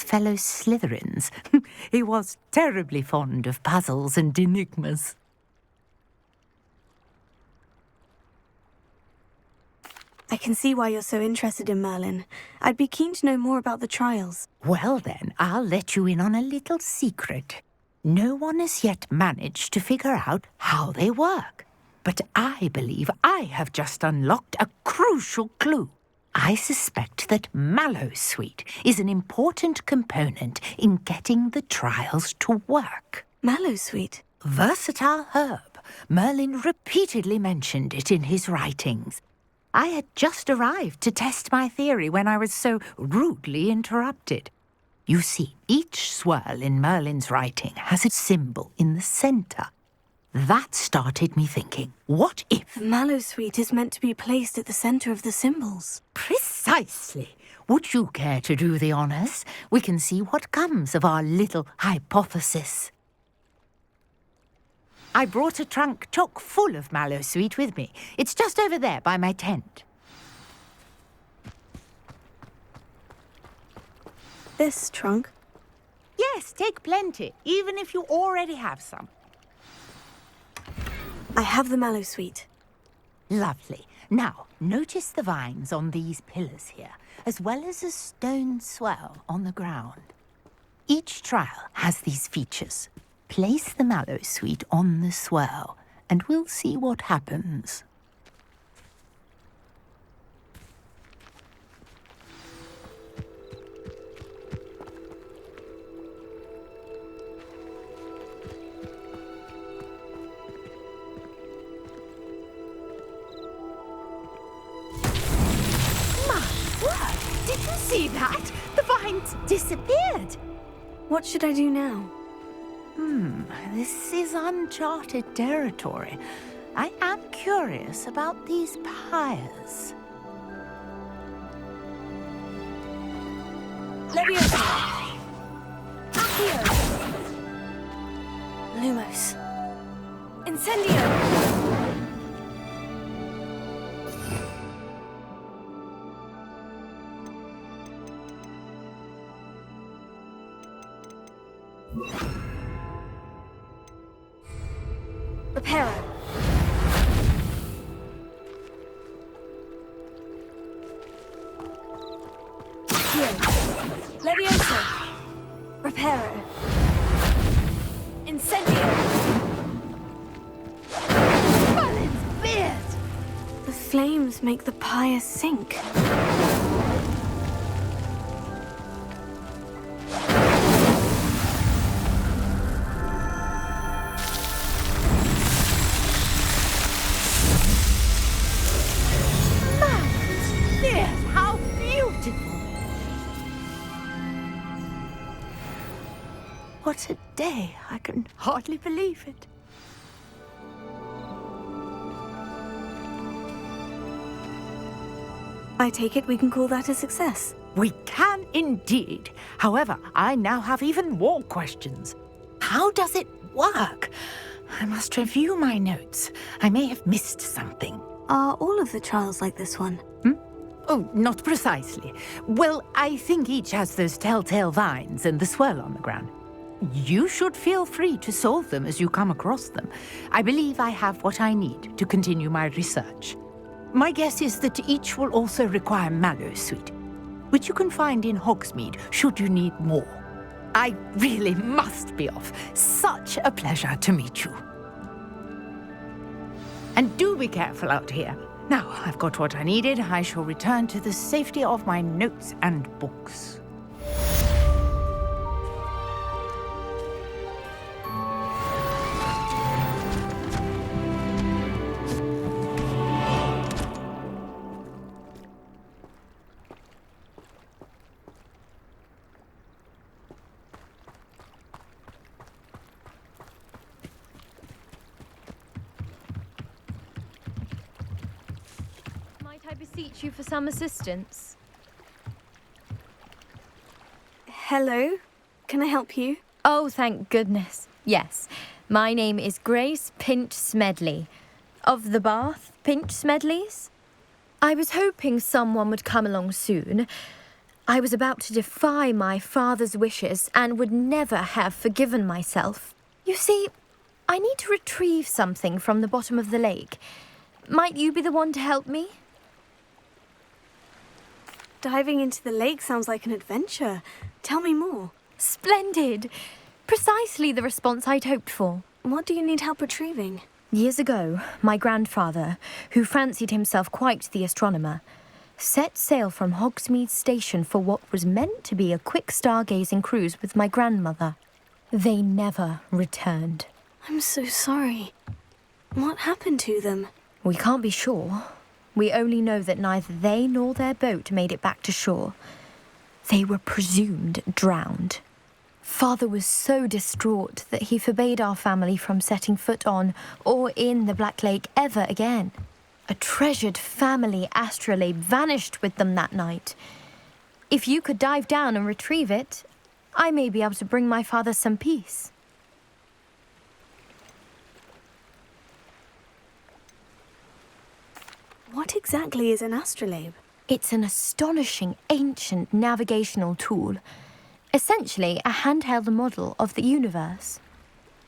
fellow Slytherins. He was terribly fond of puzzles and enigmas. I can see why you're so interested in Merlin. I'd be keen to know more about the trials. Well then, I'll let you in on a little secret. No one has yet managed to figure out how they work. But I believe I have just unlocked a crucial clue. I suspect that Mallowsweet is an important component in getting the trials to work. Mallowsweet? Versatile herb. Merlin repeatedly mentioned it in his writings. I had just arrived to test my theory when I was so rudely interrupted. You see, each swirl in Merlin's writing has a symbol in the centre. That started me thinking, what if... The Mallowsweet is meant to be placed at the centre of the symbols. Precisely. Would you care to do the honours? We can see what comes of our little hypothesis. I brought a trunk chock full of Mallowsweet with me. It's just over there by my tent. This trunk? Yes, take plenty, even if you already have some. I have the Mallowsweet. Lovely. Now, notice the vines on these pillars here, as well as a stone swell on the ground. Each trial has these features. Place the Mallowsweet on the swirl, and we'll see what happens. My word! Did you see that? The vines disappeared. What should I do now? This is uncharted territory. I am curious about these pyres. Leviosa! Accio! Lumos! Incendio! Reparo. Leviosa. Reparo. Incendio. Merlin's beard! The flames make the pyre sink. What a day! I can hardly believe it. I take it we can call that a success. We can indeed. However, I now have even more questions. How does it work? I must review my notes. I may have missed something. Are all of the trials like this one? Oh, not precisely. Well, I think each has those telltale vines and the swirl on the ground. You should feel free to solve them as you come across them. I believe I have what I need to continue my research. My guess is that each will also require Mallowsweet, which you can find in Hogsmeade should you need more. I really must be off. Such a pleasure to meet you. And do be careful out here. Now I've got what I needed, I shall return to the safety of my notes and books. I beseech you for some assistance. Hello? Can I help you? Oh, thank goodness. Yes. My name is Grace Pinch Smedley. Of the Bath Pinch Smedleys. I was hoping someone would come along soon. I was about to defy my father's wishes and would never have forgiven myself. You see, I need to retrieve something from the bottom of the lake. Might you be the one to help me? Diving into the lake sounds like an adventure. Tell me more. Splendid! Precisely the response I'd hoped for. What do you need help retrieving? Years ago, my grandfather, who fancied himself quite the astronomer, set sail from Hogsmeade Station for what was meant to be a quick stargazing cruise with my grandmother. They never returned. I'm so sorry. What happened to them? We can't be sure. We only know that neither they nor their boat made it back to shore. They were presumed drowned. Father was so distraught that he forbade our family from setting foot on or in the Black Lake ever again. A treasured family astrolabe vanished with them that night. If you could dive down and retrieve it, I may be able to bring my father some peace. What exactly is an astrolabe? It's an astonishing ancient navigational tool. Essentially a handheld model of the universe.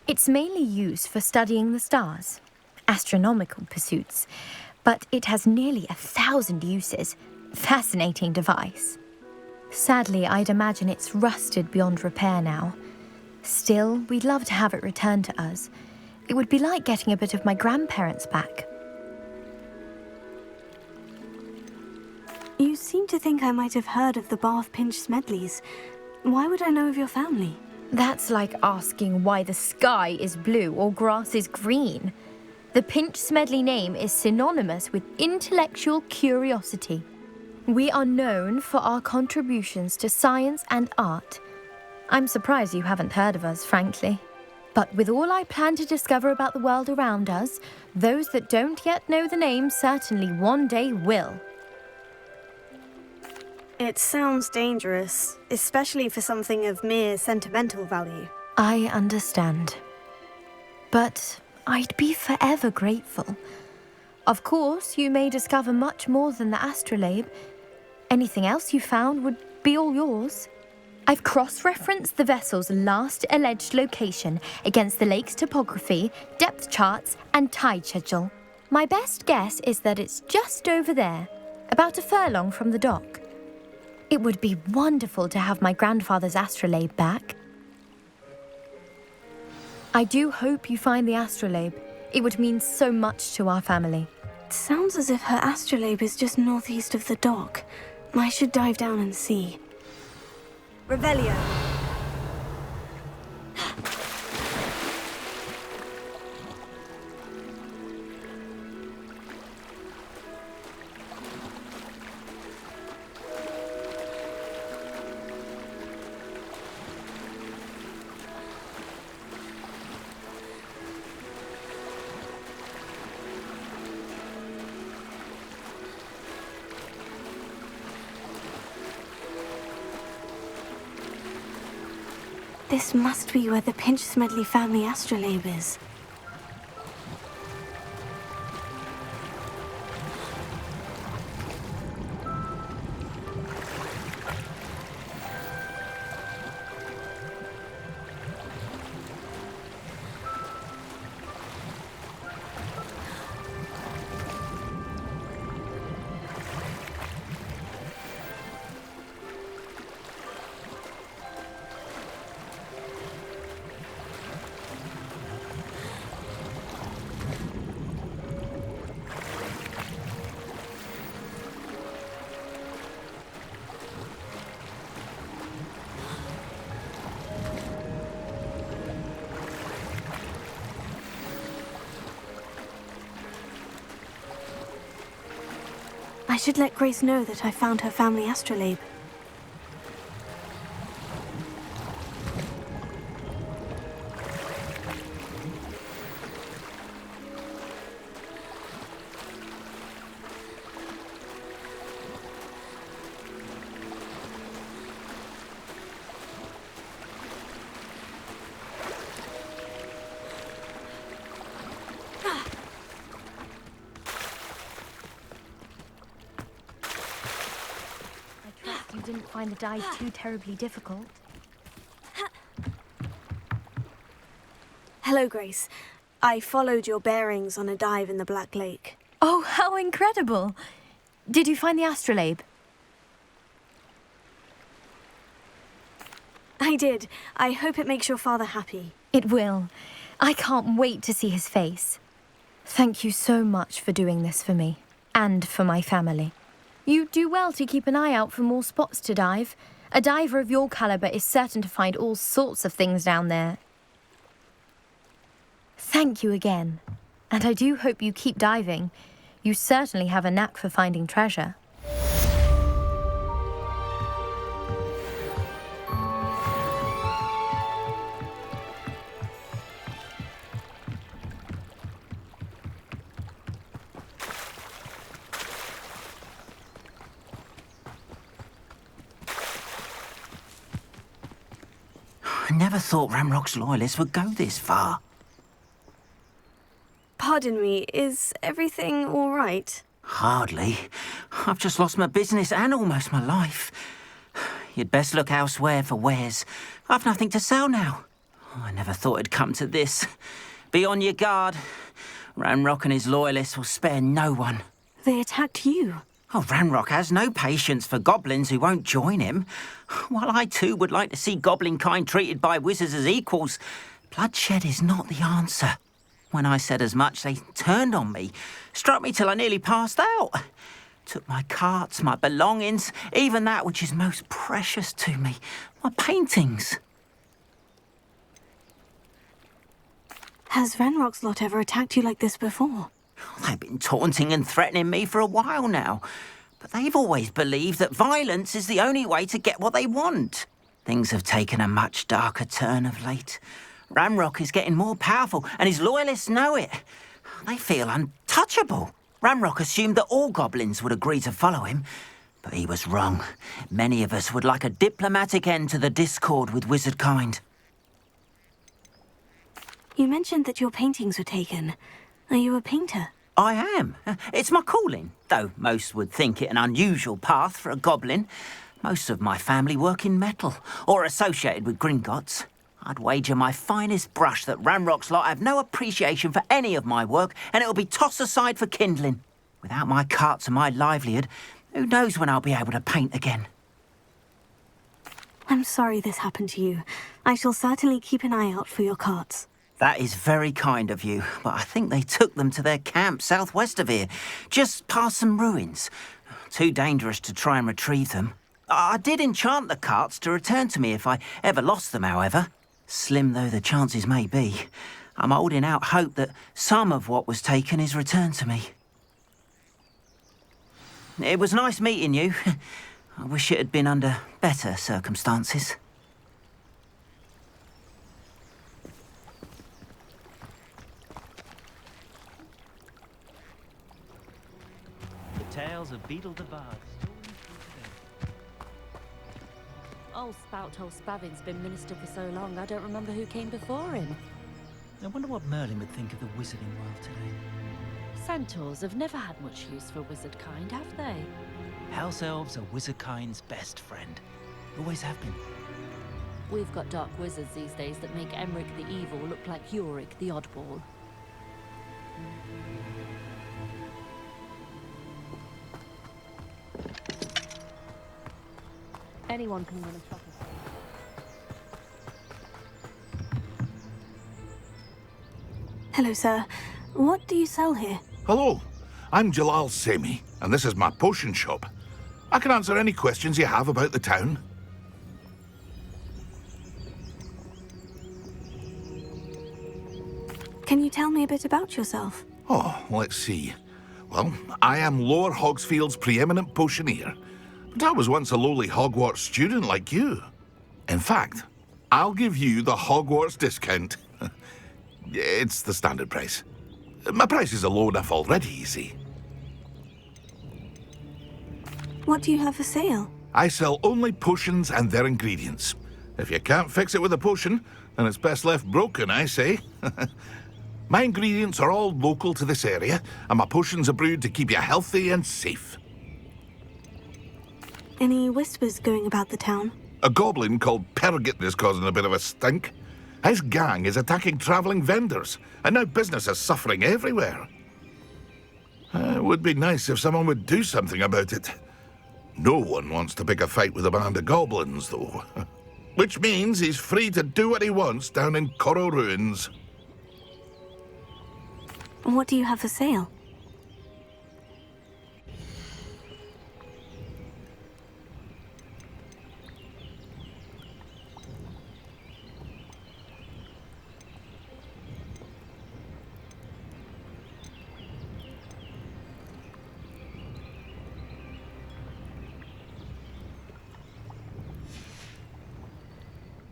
It's mainly used for studying the stars, astronomical pursuits, but it has nearly 1,000 uses. Fascinating device. Sadly, I'd imagine it's rusted beyond repair now. Still, we'd love to have it returned to us. It would be like getting a bit of my grandparents back. You seem to think I might have heard of the Bath Pinch Smedleys. Why would I know of your family? That's like asking why the sky is blue or grass is green. The Pinch Smedley name is synonymous with intellectual curiosity. We are known for our contributions to science and art. I'm surprised you haven't heard of us, frankly. But with all I plan to discover about the world around us, those that don't yet know the name certainly one day will. It sounds dangerous, especially for something of mere sentimental value. I understand. But I'd be forever grateful. Of course, you may discover much more than the astrolabe. Anything else you found would be all yours. I've cross-referenced the vessel's last alleged location against the lake's topography, depth charts, and tide schedule. My best guess is that it's just over there, about a furlong from the dock. It would be wonderful to have my grandfather's astrolabe back. I do hope you find the astrolabe. It would mean so much to our family. It sounds as if her astrolabe is just northeast of the dock. I should dive down and see. Revelio. This must be where the Pinch Smedley family astrolabe is. I should let Grace know that I found her family astrolabe. didn't find the dive too terribly difficult. Hello, Grace. I followed your bearings on a dive in the Black Lake. Oh, how incredible! Did you find the astrolabe? I did. I hope it makes your father happy. It will. I can't wait to see his face. Thank you so much for doing this for me, and for my family. You do well to keep an eye out for more spots to dive. A diver of your caliber is certain to find all sorts of things down there. Thank you again. And I do hope you keep diving. You certainly have a knack for finding treasure. I never thought Ramrock's loyalists would go this far. Pardon me, is everything all right? Hardly. I've just lost my business and almost my life. You'd best look elsewhere for wares. I've nothing to sell now. I never thought it'd come to this. Be on your guard. Ramrock and his loyalists will spare no one. They attacked you. Oh, Ramrock has no patience for goblins who won't join him. While I too would like to see goblin kind treated by wizards as equals, bloodshed is not the answer. When I said as much, they turned on me, struck me till I nearly passed out. Took my carts, my belongings, even that which is most precious to me, my paintings. Has Ranrock's lot ever attacked you like this before? They've been taunting and threatening me for a while now, but they've always believed that violence is the only way to get what they want. Things have taken a much darker turn of late. Ramrock is getting more powerful, and his loyalists know it. They feel untouchable. Ramrock assumed that all goblins would agree to follow him, but he was wrong. Many of us would like a diplomatic end to the discord with wizard kind. You mentioned that your paintings were taken. Are you a painter? I am. It's my calling, though most would think it an unusual path for a goblin. Most of my family work in metal, or associated with Gringotts. I'd wager my finest brush that Ramrock's lot have no appreciation for any of my work, and it'll be tossed aside for kindling. Without my carts and my livelihood, who knows when I'll be able to paint again? I'm sorry this happened to you. I shall certainly keep an eye out for your carts. That is very kind of you, but I think they took them to their camp southwest of here, just past some ruins. Too dangerous to try and retrieve them. I did enchant the carts to return to me if I ever lost them, however. Slim though the chances may be, I'm holding out hope that some of what was taken is returned to me. It was nice meeting you. I wish it had been under better circumstances. Tales of Beetle the Bard. Old Spout Old Spavin's been minister for so long, I don't remember who came before him. I wonder what Merlin would think of the wizarding world today. Centaurs have never had much use for wizard kind, have they? House elves are wizard kind's best friend. Always have been. We've got dark wizards these days that make Emmerich the Evil look like Yorick the Oddball. Anyone can run a proper sale. Hello, sir. What do you sell here? Hello, I'm Jalal Semi, and this is my potion shop. I can answer any questions you have about the town. Can you tell me a bit about yourself? Oh, let's see. Well, I am Lower Hogsfield's preeminent potioneer, but I was once a lowly Hogwarts student like you. In fact, I'll give you the Hogwarts discount. It's the standard price. My prices are low enough already, you see. What do you have for sale? I sell only potions and their ingredients. If you can't fix it with a potion, then it's best left broken, I say. My ingredients are all local to this area, and my potions are brewed to keep you healthy and safe. Any whispers going about the town? A goblin called Pergit is causing a bit of a stink. His gang is attacking travelling vendors, and now business is suffering everywhere. It would be nice if someone would do something about it. No one wants to pick a fight with a band of goblins, though. Which means he's free to do what he wants down in Coral Ruins. What do you have for sale?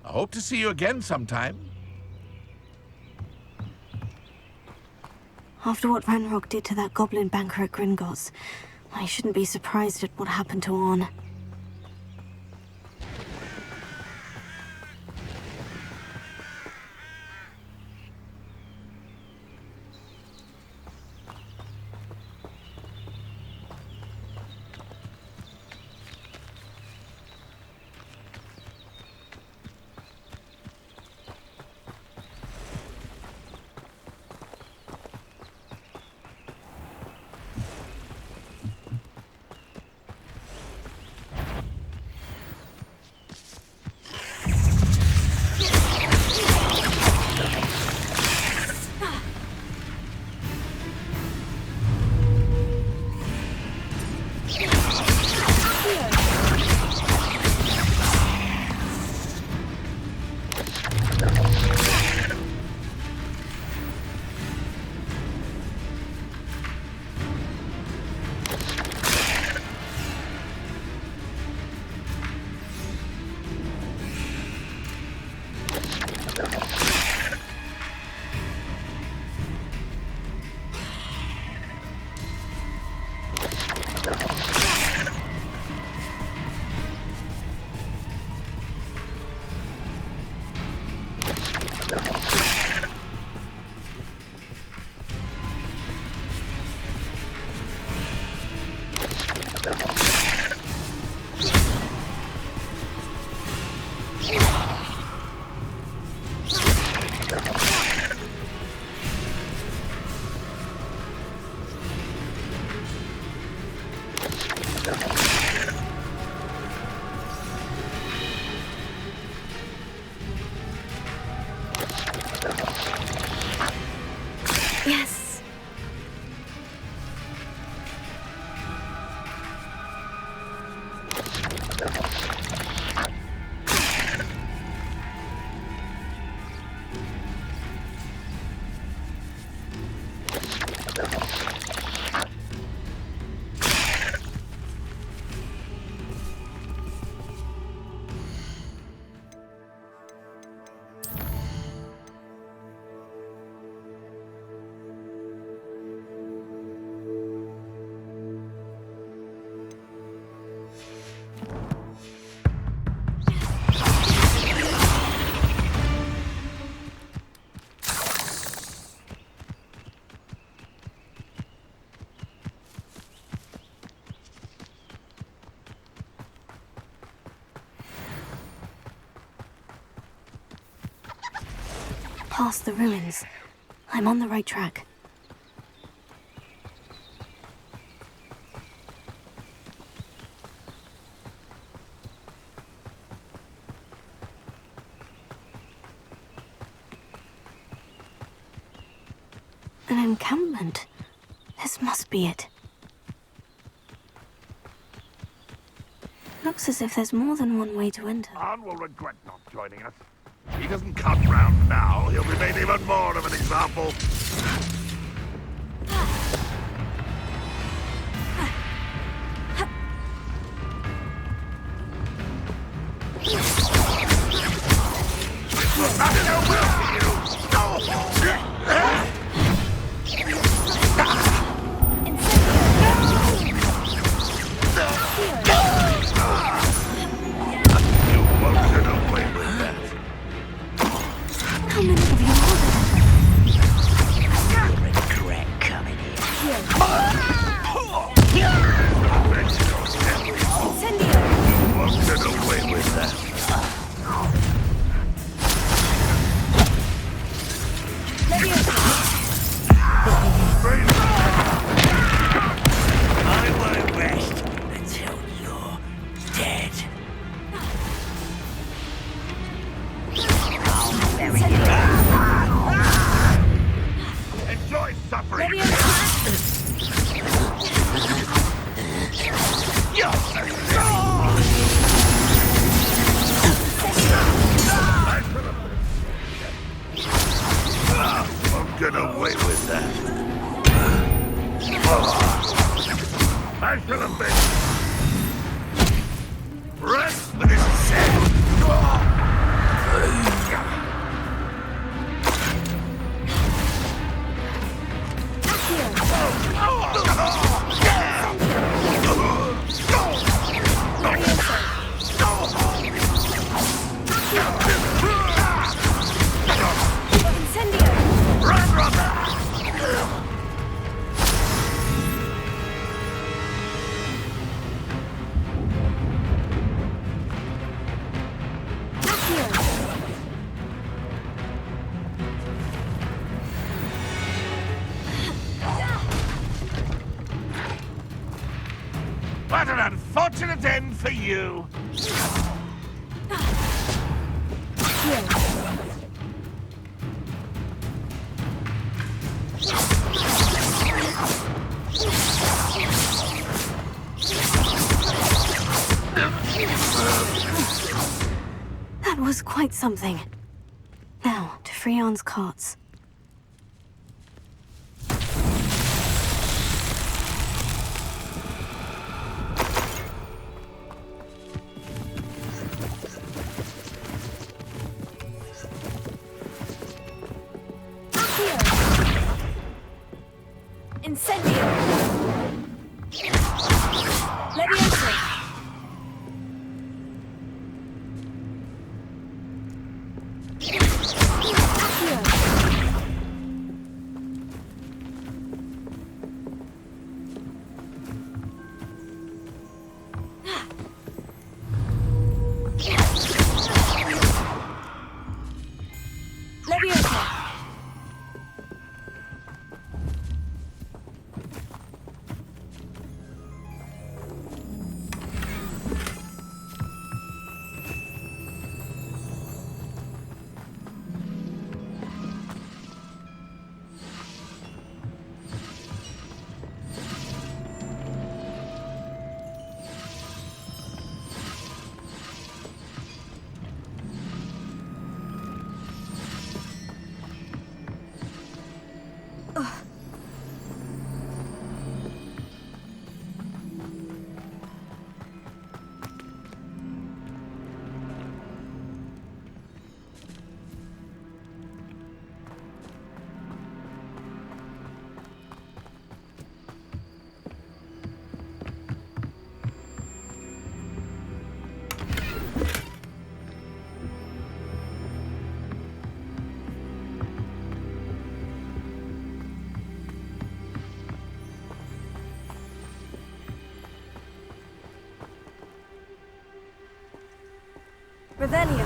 I hope to see you again sometime. After what Ranrock did to that goblin banker at Gringotts, I shouldn't be surprised at what happened to Orn. Yes. Past the ruins. I'm on the right track. An encampment. This must be it. Looks as if there's more than one way to enter. Arn will regret not joining us. If he doesn't come round now, he'll be made even more of an example. How many of you are there? Regret coming here. Incendio! to you! That was quite something. Now, to Freon's carts. Incendio! Leviosa! Leviosa! Revelio.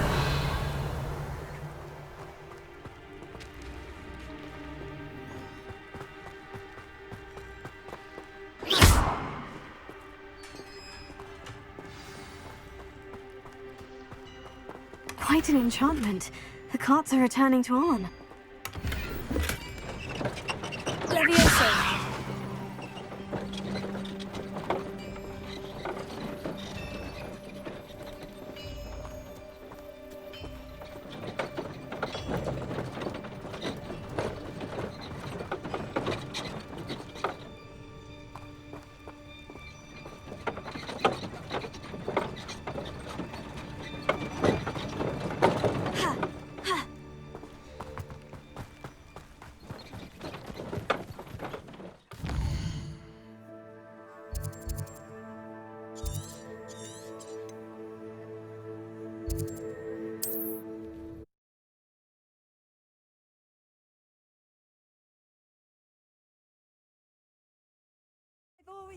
Quite an enchantment. The carts are returning to on. Leviosa!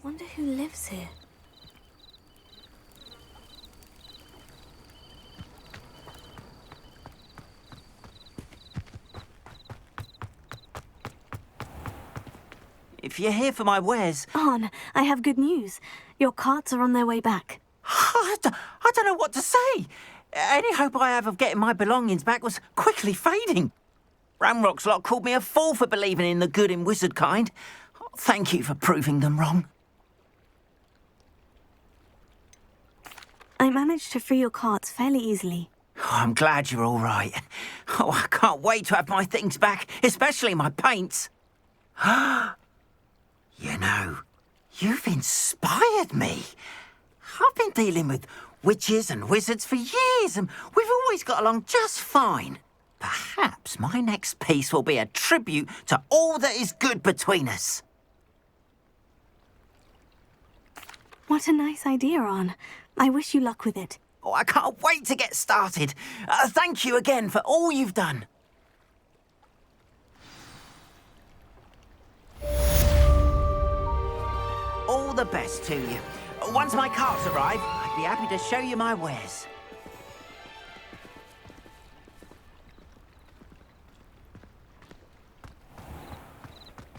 Wonder who lives here. If you're here for my wares... Arn, I have good news. Your carts are on their way back. I don't know what to say. Any hope I have of getting my belongings back was quickly fading. Ramrock's lot called me a fool for believing in the good in wizard kind. Thank you for proving them wrong. I managed to free your carts fairly easily. Oh, I'm glad you're all right. Oh, I can't wait to have my things back, especially my paints. You know, you've inspired me. I've been dealing with witches and wizards for years, and we've always got along just fine. Perhaps my next piece will be a tribute to all that is good between us. What a nice idea, Arn. I wish you luck with it. Oh, I can't wait to get started. Thank you again for all you've done. All the best to you. Once my carts arrive, I'd be happy to show you my wares.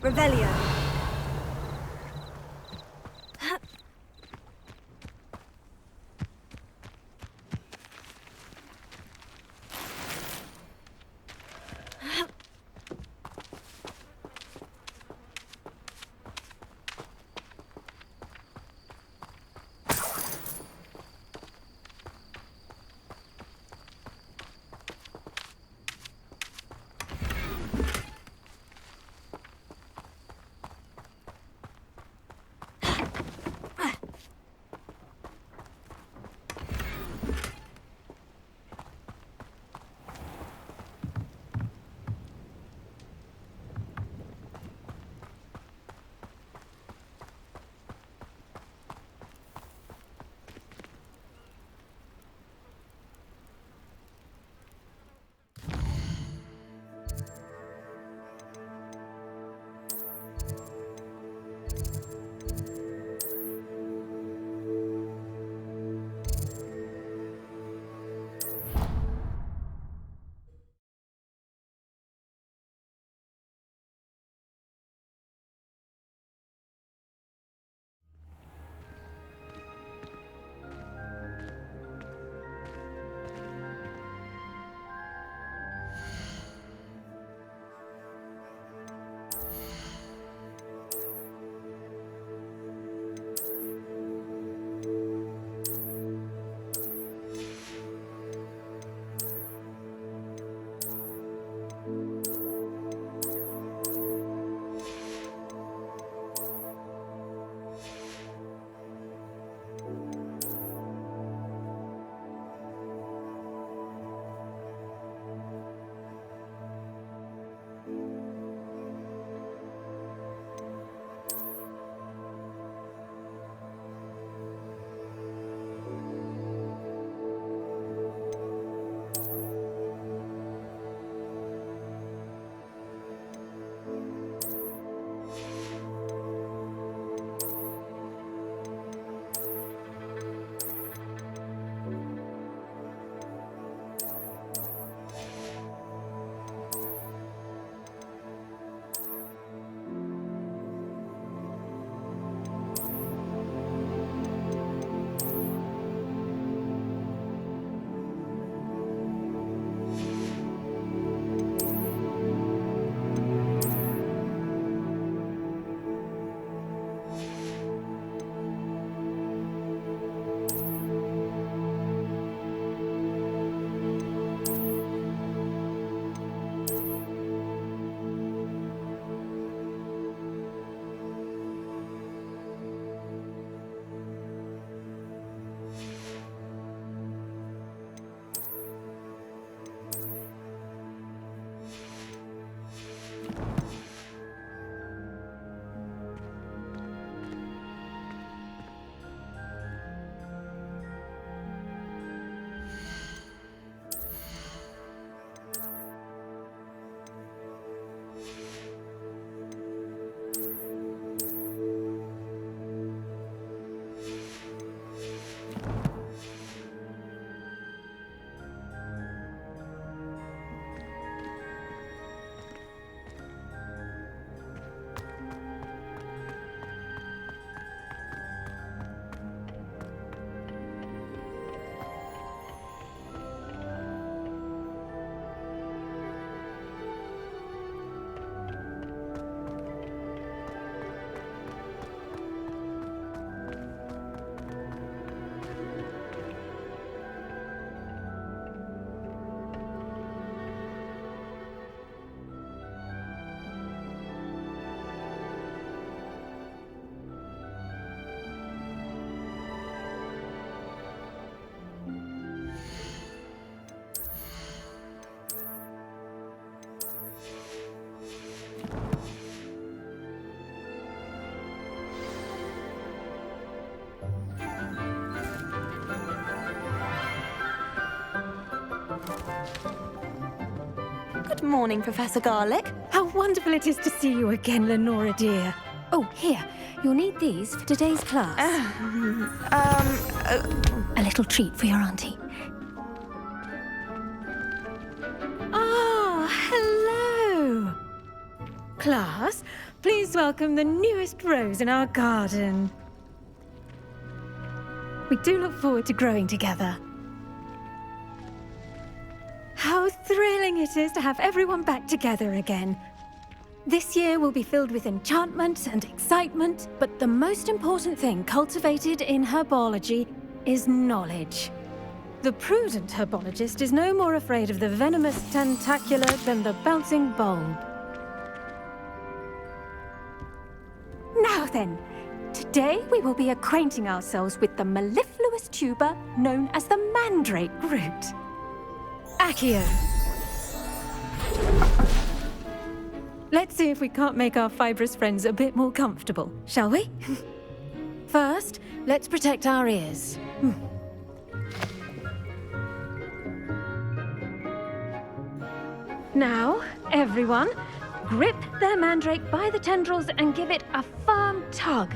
Revelio. Good morning, Professor Garlick. How wonderful it is to see you again, Lenora dear. Oh, here. You'll need these for today's class. A little treat for your auntie. Oh, hello. Class, please welcome the newest rose in our garden. We do look forward to growing together. How thrilling it is to have everyone back together again. This year will be filled with enchantment and excitement, but the most important thing cultivated in herbology is knowledge. The prudent herbologist is no more afraid of the venomous tentacula than the bouncing bulb. Now then, today we will be acquainting ourselves with the mellifluous tuber known as the mandrake root. Accio. Let's see if we can't make our fibrous friends a bit more comfortable, shall we? First, let's protect our ears. Now, everyone, grip their mandrake by the tendrils and give it a firm tug.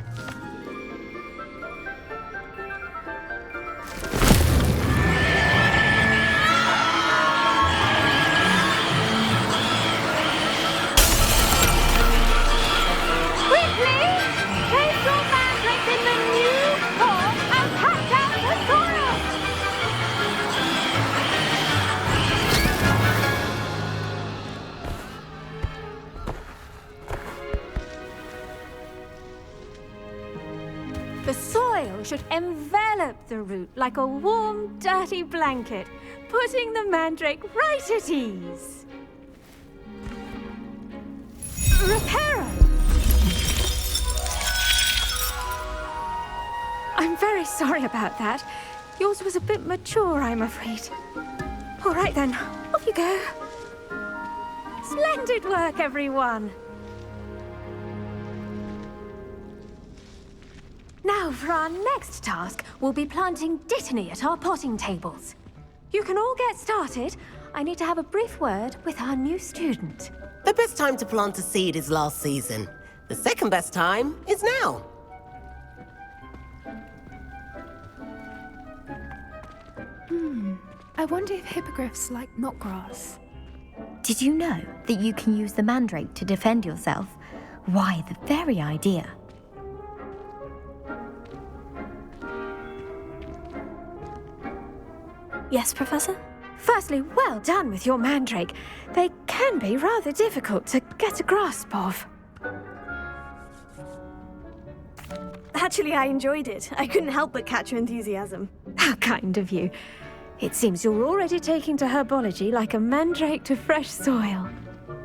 The soil should envelop the root like a warm, dirty blanket, putting the mandrake right at ease. Reparo! I'm very sorry about that. Yours was a bit mature, I'm afraid. All right then, off you go. Splendid work, everyone! Now, for our next task, we'll be planting dittany at our potting tables. You can all get started. I need to have a brief word with our new student. The best time to plant a seed is last season. The second best time is now. I wonder if hippogriffs like knotgrass. Did you know that you can use the mandrake to defend yourself? Why, the very idea. Yes, Professor? Firstly, well done with your mandrake. They can be rather difficult to get a grasp of. Actually, I enjoyed it. I couldn't help but catch your enthusiasm. How kind of you. It seems you're already taking to herbology like a mandrake to fresh soil.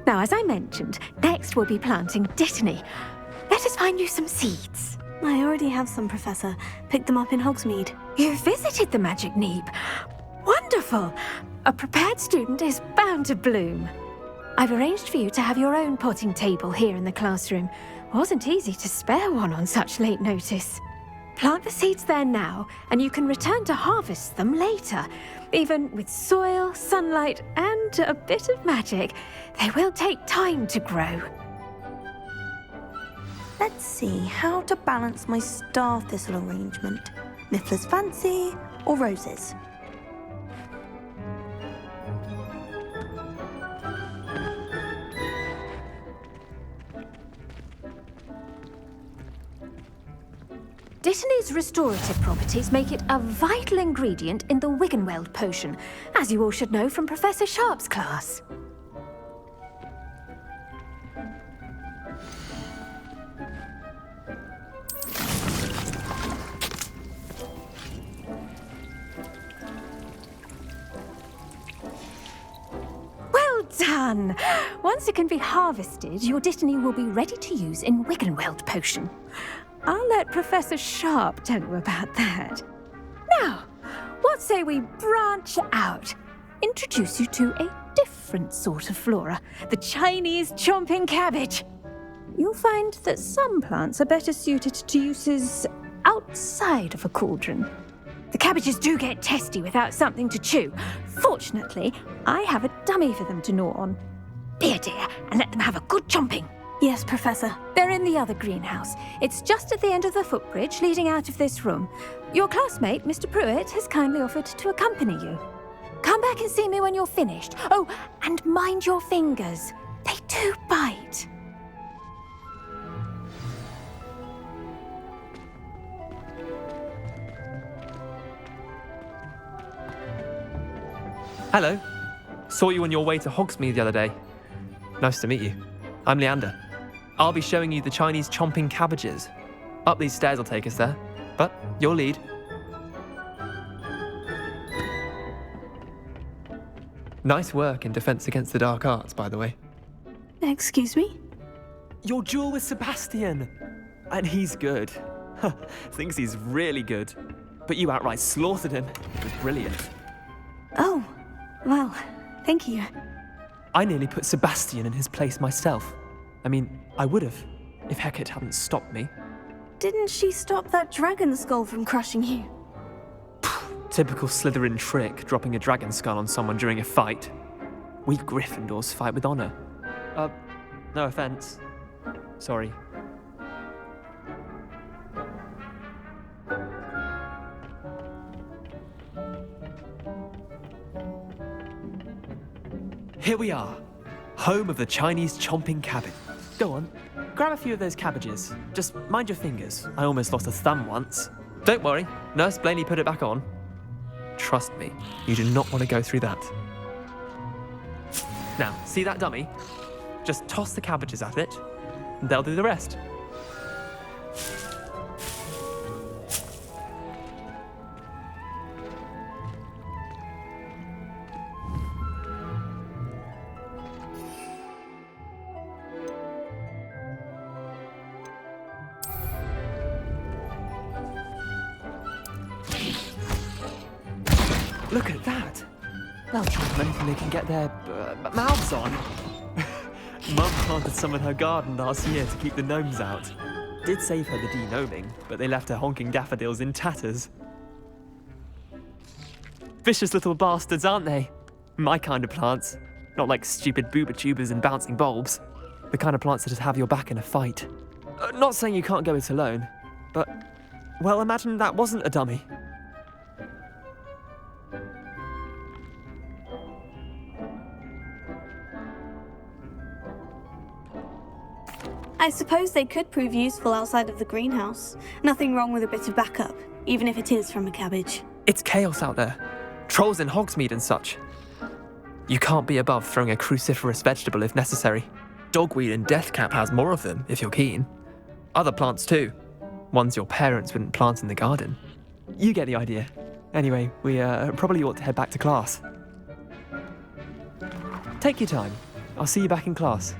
Now, as I mentioned, next we'll be planting dittany. Let us find you some seeds. I already have some, Professor. Picked them up in Hogsmeade. You visited the Magic Neep. Wonderful! A prepared student is bound to bloom. I've arranged for you to have your own potting table here in the classroom. Wasn't easy to spare one on such late notice. Plant the seeds there now, and you can return to harvest them later. Even with soil, sunlight, and a bit of magic, they will take time to grow. Let's see how to balance my star thistle arrangement. Miffler's Fancy or roses? Dittany's restorative properties make it a vital ingredient in the Wiggenweld potion, as you all should know from Professor Sharp's class. Well done! Once it can be harvested, your dittany will be ready to use in Wiggenweld potion. I'll let Professor Sharp tell you about that. Now, what say we branch out? Introduce you to a different sort of flora, the Chinese chomping cabbage. You'll find that some plants are better suited to uses outside of a cauldron. The cabbages do get testy without something to chew. Fortunately, I have a dummy for them to gnaw on. Be a dear and let them have a good chomping. Yes, Professor. They're in the other greenhouse. It's just at the end of the footbridge leading out of this room. Your classmate, Mr. Pruitt, has kindly offered to accompany you. Come back and see me when you're finished. Oh, and mind your fingers. They do bite. Hello. Saw you on your way to Hogsmeade the other day. Nice to meet you. I'm Leander. I'll be showing you the Chinese chomping cabbages. Up these stairs will take us there, but your lead. Nice work in Defense Against the Dark Arts, by the way. Excuse me? Your duel with Sebastian! And he's good. Thinks he's really good. But you outright slaughtered him. It was brilliant. Oh, well, thank you. I nearly put Sebastian in his place myself. I mean, I would have, if Hecate hadn't stopped me. Didn't she stop that dragon skull from crushing you? Typical Slytherin trick, dropping a dragon skull on someone during a fight. We Gryffindors fight with honor. No offense. Sorry. Here we are, home of the Chinese chomping cabbage. Go on, grab a few of those cabbages. Just mind your fingers. I almost lost a thumb once. Don't worry, Nurse Blaney put it back on. Trust me, you do not want to go through that. Now, see that dummy? Just toss the cabbages at it, and they'll do the rest. Look at that! They'll chomp on anything they can get their mouths on. Mum planted some in her garden last year to keep the gnomes out. Did save her the de-gnoming, but they left her honking daffodils in tatters. Vicious little bastards, aren't they? My kind of plants. Not like stupid booba tubers and bouncing bulbs. The kind of plants that just have your back in a fight. Not saying you can't go it alone, but, well, imagine that wasn't a dummy. I suppose they could prove useful outside of the greenhouse. Nothing wrong with a bit of backup, even if it is from a cabbage. It's chaos out there. Trolls in Hogsmeade and such. You can't be above throwing a cruciferous vegetable if necessary. Dogweed and deathcap has more of them, if you're keen. Other plants too. Ones your parents wouldn't plant in the garden. You get the idea. Anyway, we probably ought to head back to class. Take your time. I'll see you back in class.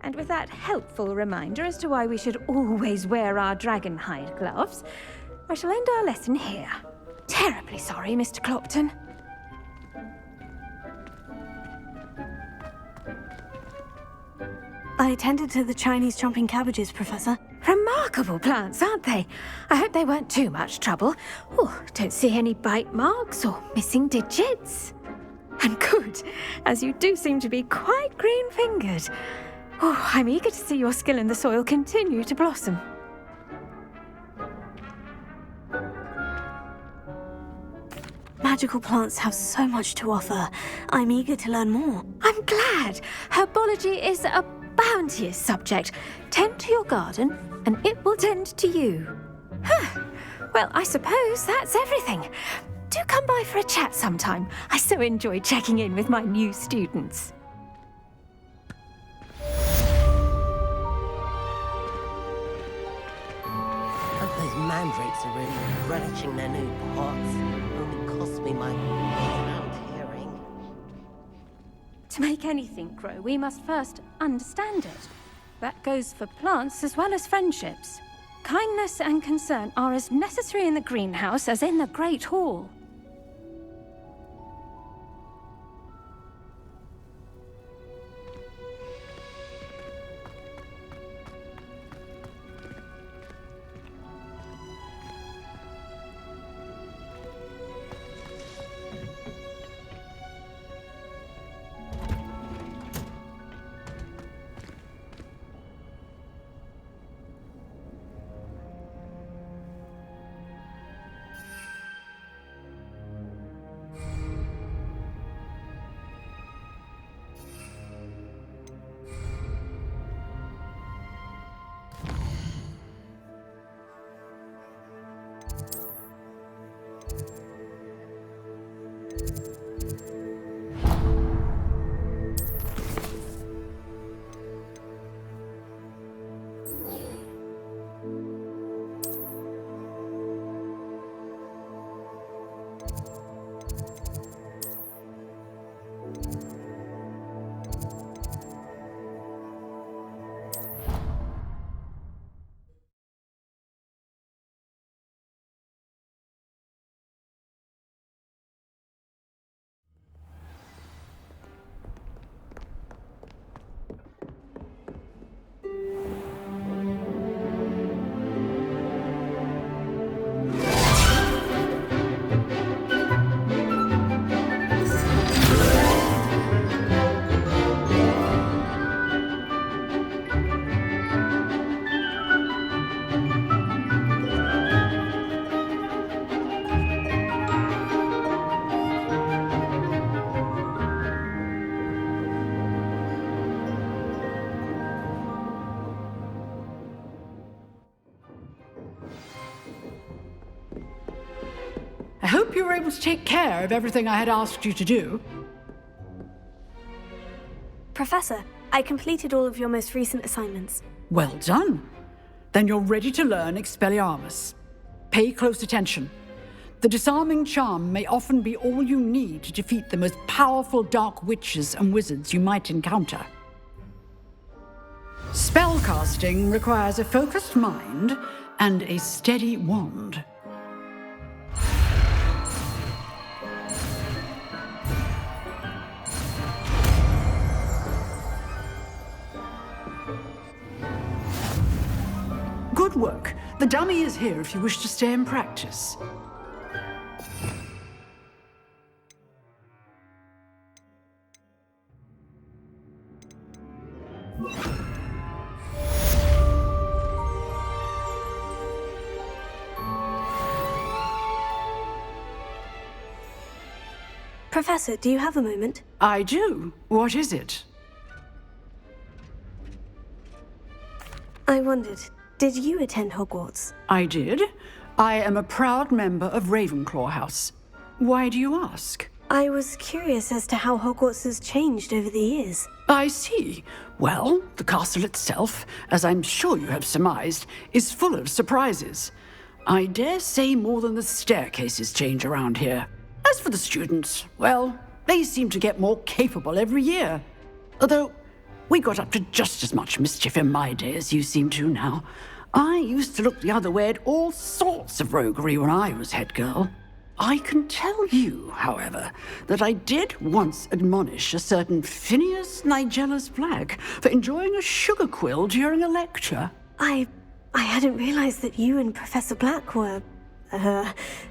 And with that helpful reminder as to why we should always wear our dragon hide gloves, I shall end our lesson here. Terribly sorry, Mr. Clopton. I tended to the Chinese chomping cabbages, Professor. Remarkable plants, aren't they? I hope they weren't too much trouble. Oh, don't see any bite marks or missing digits. And good, as you do seem to be quite green-fingered. Oh, I'm eager to see your skill in the soil continue to blossom. Magical plants have so much to offer. I'm eager to learn more. I'm glad. Herbology is a bounteous subject. Tend to your garden, and it will tend to you. Huh. Well, I suppose that's everything. do come by for a chat sometime. I so enjoy checking in with my new students. Those mandrakes are really relishing their new pots. Only cost me my sound hearing. To make anything grow, we must first understand it. That goes for plants as well as friendships. Kindness and concern are as necessary in the greenhouse as in the Great Hall. I hope you were able to take care of everything I had asked you to do. Professor, I completed all of your most recent assignments. Well done. Then you're ready to learn Expelliarmus. Pay close attention. The disarming charm may often be all you need to defeat the most powerful dark witches and wizards you might encounter. Spellcasting requires a focused mind and a steady wand. Good work. The dummy is here if you wish to stay and practice. Professor, do you have a moment? I do. What is it? I wondered, did you attend Hogwarts? I did. I am a proud member of Ravenclaw House. Why do you ask? I was curious as to how Hogwarts has changed over the years. I see. Well, the castle itself, as I'm sure you have surmised, is full of surprises. I dare say more than the staircases change around here. As for the students, well, they seem to get more capable every year. Although, we got up to just as much mischief in my day as you seem to now. I used to look the other way at all sorts of roguery when I was head girl. I can tell you, however, that I did once admonish a certain Phineas Nigellus Black for enjoying a sugar quill during a lecture. I hadn't realized that you and Professor Black were,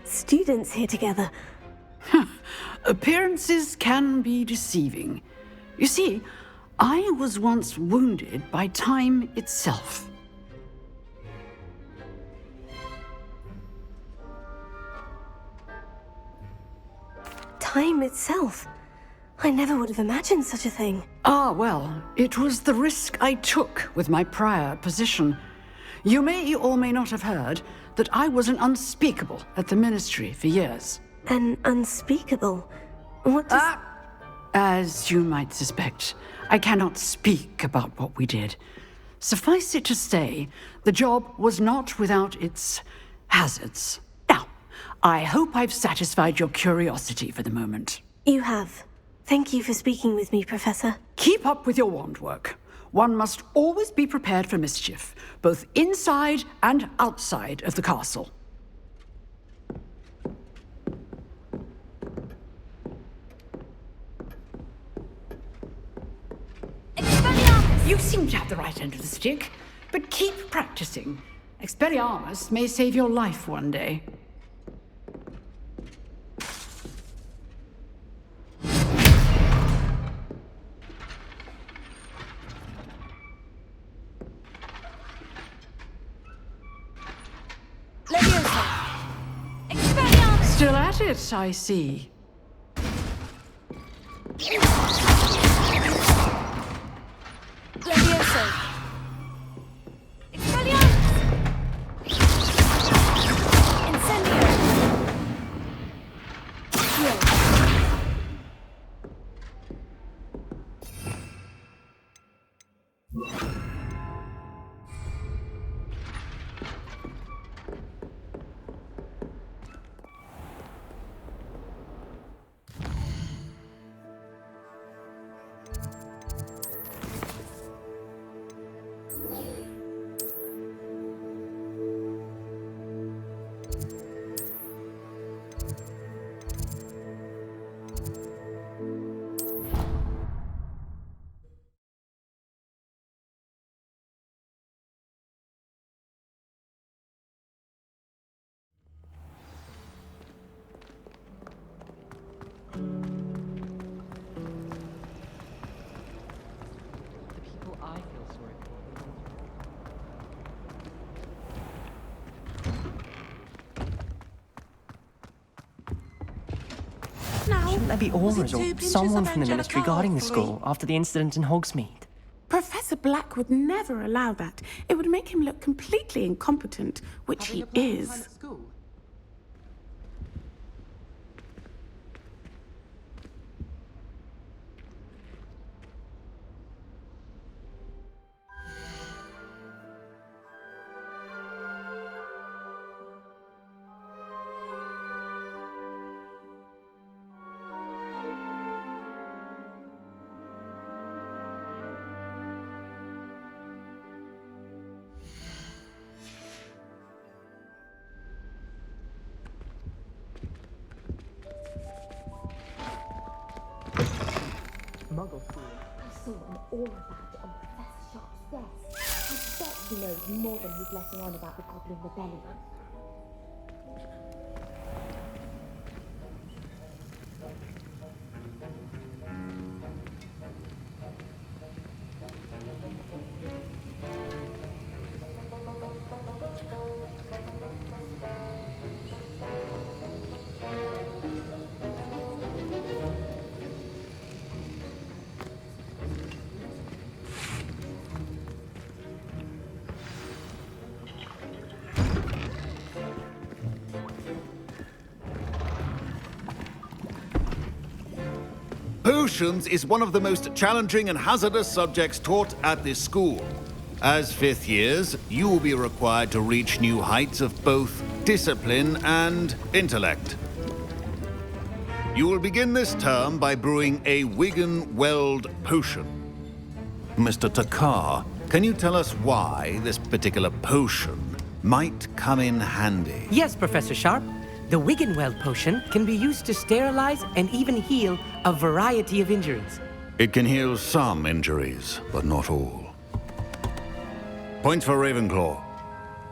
students here together. Appearances can be deceiving. You see, I was once wounded by time itself. Time itself? I never would have imagined such a thing. Ah, well, it was the risk I took with my prior position. You may or may not have heard that I was an unspeakable at the Ministry for years. and unspeakable. What does... As you might suspect, I cannot speak about what we did. Suffice it to say, the job was not without its hazards. Now, I hope I've satisfied your curiosity for the moment. You have. Thank you for speaking with me, Professor. Keep up with your wand work. One must always be prepared for mischief, both inside and outside of the castle. You seem to have the right end of the stick, but keep practicing. Expelliarmus may save your life one day. Still at it, I see. Levioso! Expelliarmus! Incendio! Heal. Shouldn't there be auras or someone from the Ministry guarding the school after the incident in Hogsmeade? Professor Black would never allow that. It would make him look completely incompetent, which he is. Muggle fool. I saw an aura badge on Professor Sharp's desk. I bet he knows more than he's letting on about the Goblin Rebellion. Potions is one of the most challenging and hazardous subjects taught at this school. As fifth years, you will be required to reach new heights of both discipline and intellect. You will begin this term by brewing a Wiggenweld potion. Mr. Takar, can you tell us why this particular potion might come in handy? Yes, Professor Sharp. The Wiggenweld potion can be used to sterilize and even heal a variety of injuries. It can heal some injuries, but not all. Point for Ravenclaw.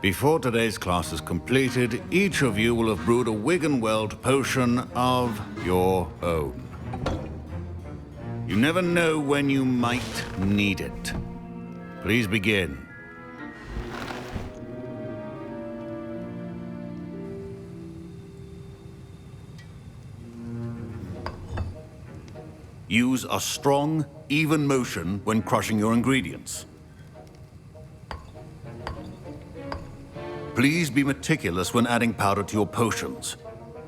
Before today's class is completed, each of you will have brewed a Wiggenweld potion of your own. You never know when you might need it. Please begin. Use a strong, even motion when crushing your ingredients. Please be meticulous when adding powder to your potions.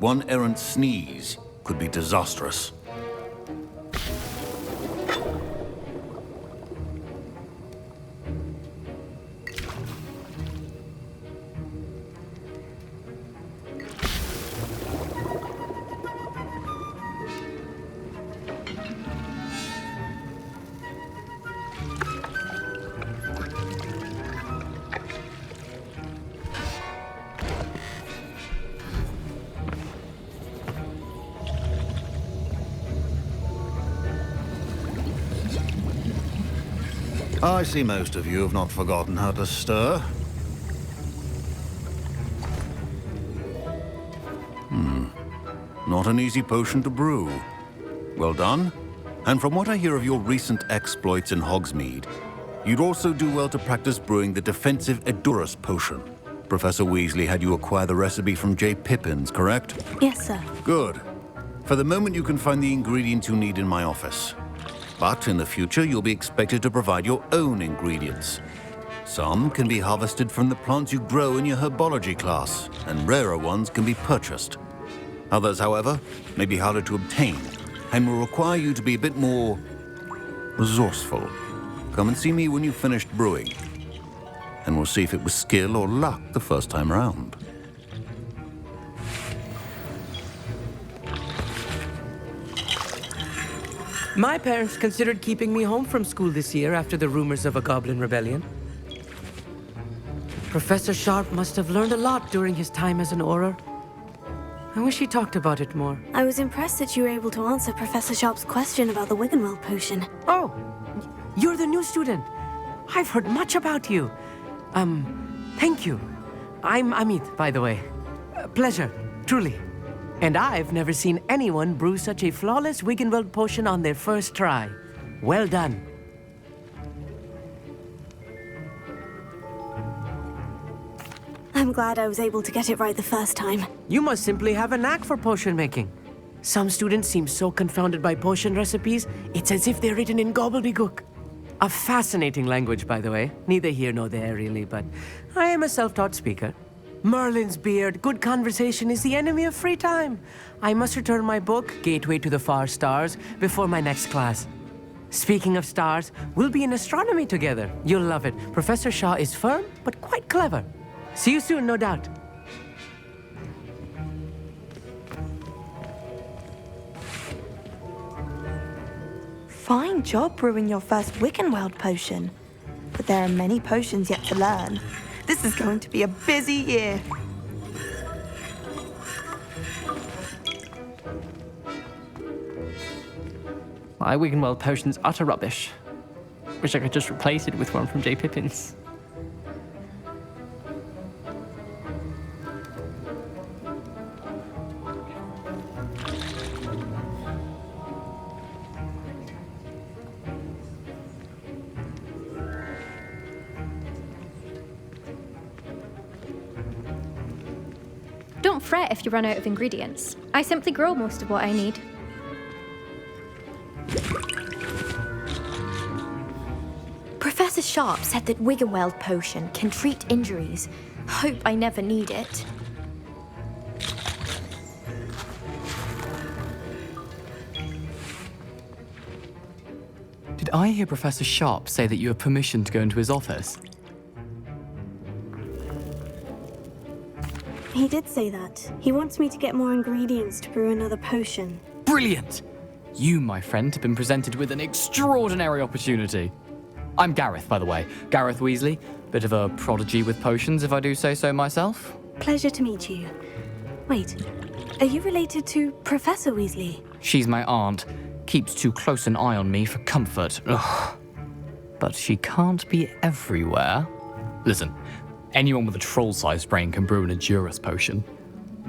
one errant sneeze could be disastrous. I see most of you have not forgotten how to stir. Not an easy potion to brew. Well done. And from what I hear of your recent exploits in Hogsmeade, you'd also do well to practice brewing the defensive Edurus potion. Professor Weasley had you acquire the recipe from J. Pippin's, correct? Yes, sir. Good. For the moment, you can find the ingredients you need in my office. But in the future, you'll be expected to provide your own ingredients. Some can be harvested from the plants you grow in your herbology class, and rarer ones can be purchased. Others, however, may be harder to obtain, and will require you to be a bit more resourceful. Come and see me when you've finished brewing, and we'll see if it was skill or luck the first time round. My parents considered keeping me home from school this year after the rumors of a goblin rebellion. Professor Sharp must have learned a lot during his time as an Auror. I wish he talked about it more. I was impressed that you were able to answer Professor Sharp's question about the Wiggenweld potion. Oh, you're the new student. I've heard much about you. Thank you. I'm Amit, by the way. Pleasure, truly. And I've never seen anyone brew such a flawless Wiggenweld potion on their first try. Well done. I'm glad I was able to get it right the first time. You must simply have a knack for potion making. Some students seem so confounded by potion recipes, it's as if they're written in gobbledygook. A fascinating language, by the way. Neither here nor there, really, but I am a self-taught speaker. Merlin's beard, good conversation is the enemy of free time. I must return my book, Gateway to the Far Stars, before my next class. Speaking of stars, we'll be in astronomy together. You'll love it. Professor Shaw is firm, but quite clever. See you soon, no doubt. Fine job brewing your first Wiggenweld potion. But there are many potions yet to learn. This is going to be a busy year. My Wiggenweld potion's utter rubbish. Wish I could just replace it with one from J. Pippin's. Don't fret if you run out of ingredients. I simply grow most of what I need. Professor Sharp said that Wiggenweld potion can treat injuries. Hope I never need it. Did I hear Professor Sharp say that you have permission to go into his office? He did say that. He wants me to get more ingredients to brew another potion. Brilliant! You, my friend, have been presented with an extraordinary opportunity. I'm Gareth, by the way. Gareth Weasley. Bit of a prodigy with potions, if I do say so myself. Pleasure to meet you. Wait, are you related to Professor Weasley? She's my aunt. Keeps too close an eye on me for comfort. Ugh. But she can't be everywhere. Listen, anyone with a troll-sized brain can brew an Edurus potion.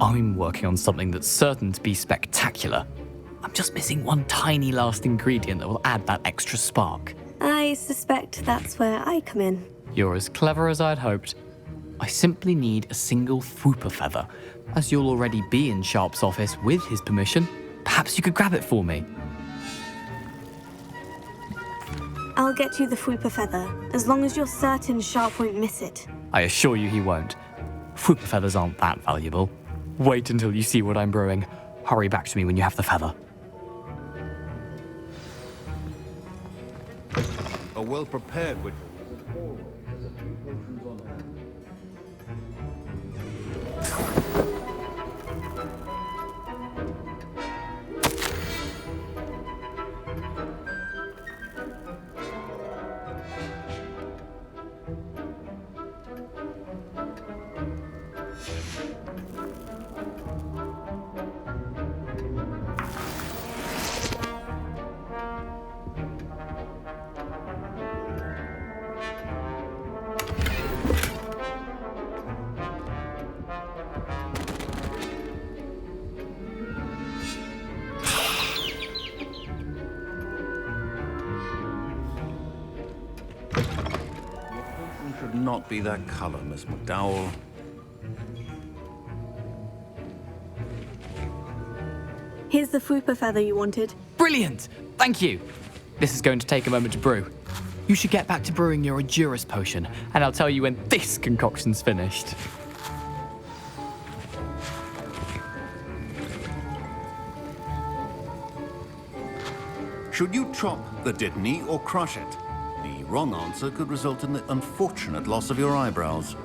I'm working on something that's certain to be spectacular. I'm just missing one tiny last ingredient that will add that extra spark. I suspect that's where I come in. You're as clever as I'd hoped. I simply need a single Fwooper feather. As you'll already be in Sharp's office with his permission, perhaps you could grab it for me. I'll get you the Fwooper feather, as long as you're certain Sharp won't miss it. I assure you he won't. Fwooper feathers aren't that valuable. Wait until you see what I'm brewing. Hurry back to me when you have the feather. A well-prepared witch. Should not be that color, Miss McDowell. Here's the Fwooper feather you wanted. Brilliant! Thank you! This is going to take a moment to brew. You should get back to brewing your Edurus potion, and I'll tell you when this concoction's finished. Should you chop the Dittany or crush it? The wrong answer could result in the unfortunate loss of your eyebrows.